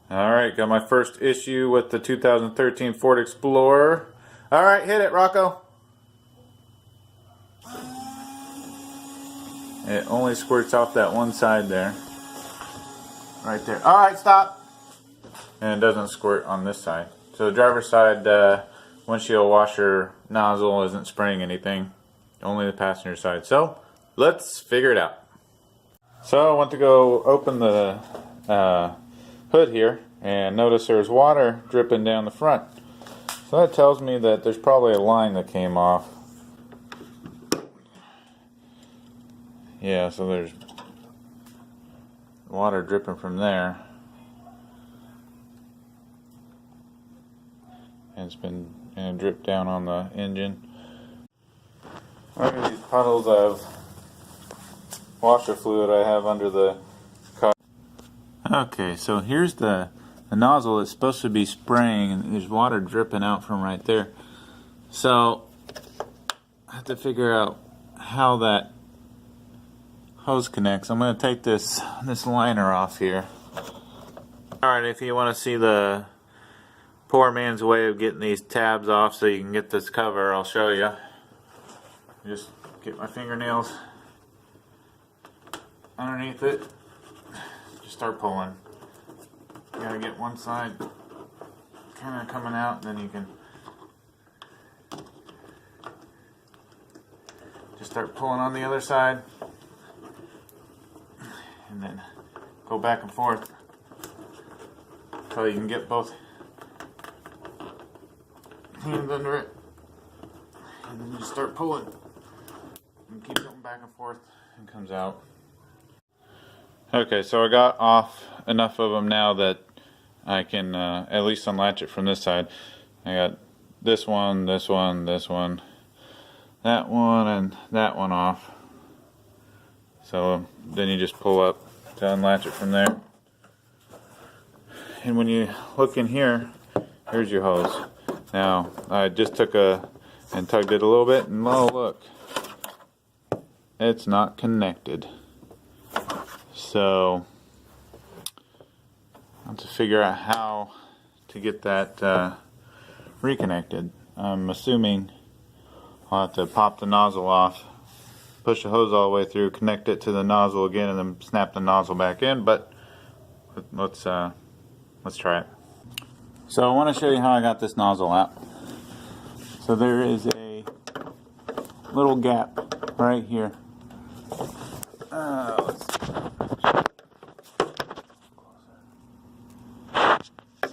Alright, got my first issue with the 2013 Ford Explorer. Alright, hit it, Rocco. It only squirts off that one side there. Right there. Alright, stop! And it doesn't squirt on this side. So the driver's side windshield washer nozzle isn't spraying anything. Only the passenger side. So, let's figure it out. So I went to go open the hood here and notice there's water dripping down the front. So that tells me that there's probably a line that came off. Yeah, so there's water dripping from there. And it's been dripped down on the engine. Look at these puddles of washer fluid I have under the car. Okay, so here's the nozzle that's supposed to be spraying, and there's water dripping out from right there. So I have to figure out how that hose connects. I'm going to take this liner off here. Alright, if you want to see the poor man's way of getting these tabs off so you can get this cover, I'll show you. Just get my fingernails underneath it. Just start pulling. You gotta get one side kind of coming out, then you can just start pulling on the other side, and then go back and forth so you can get both hands under it, and then you just start pulling and keep going back and forth, and it comes out. Okay, so I got off enough of them now that I can at least unlatch it from this side. I got this one, this one, this one, that one, and that one off. So then you just pull up to unlatch it from there. And when you look in here, here's your hose. Now, I just took and tugged it a little bit, and oh look, it's not connected. So I have to figure out how to get that reconnected. I'm assuming I'll have to pop the nozzle off, push the hose all the way through, connect it to the nozzle again, and then snap the nozzle back in. But let's try it. So I want to show you how I got this nozzle out. So there is a little gap right here. So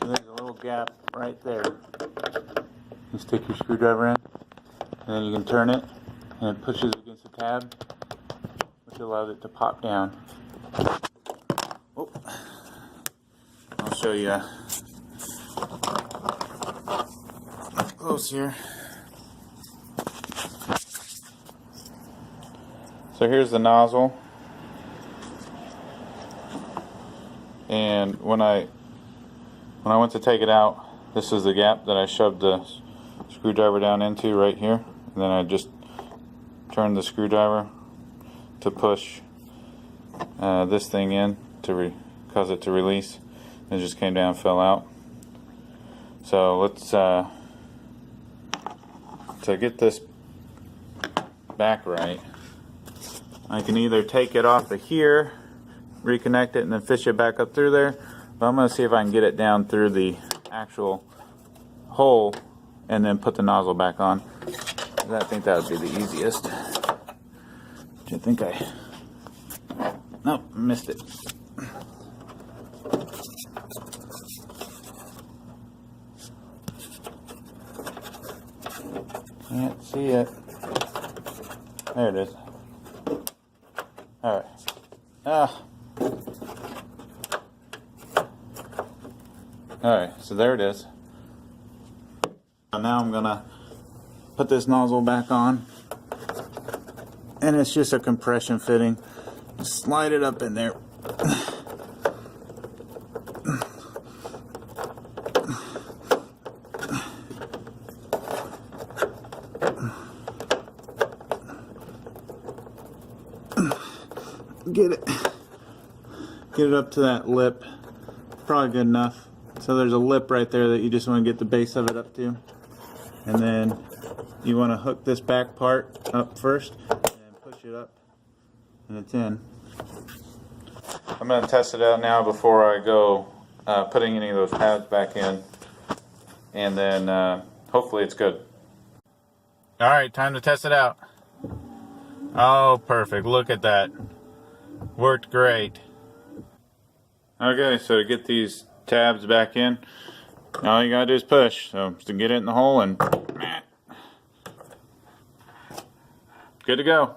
there's a little gap right there. You stick your screwdriver in, and then you can turn it, and it pushes against the tab, which allows it to pop down. Oh, I'll show you up close here. So here's the nozzle, and when I went to take it out, this is the gap that I shoved the screwdriver down into right here, and then I just turned the screwdriver to push this thing in to cause it to release. It just came down and fell out. So let's to get this back right, I can either take it off of here, reconnect it, and then fish it back up through there. But I'm going to see if I can get it down through the actual hole and then put the nozzle back on. I think that would be the easiest. I think nope, missed it. Can't see it. There it is. Alright. Alright, so there it is. Now I'm gonna put this nozzle back on, and it's just a compression fitting. Just slide it up in there. Get it up to that lip, probably good enough. So there's a lip right there that you just want to get the base of it up to. And then you want to hook this back part up first and push it up and it's in. I'm going to test it out now before I go putting any of those tabs back in, and then hopefully it's good. Alright, time to test it out. Oh, perfect. Look at that. Worked great. Okay, so to get these tabs back in, all you gotta do is push. So just to get it in the hole and good to go.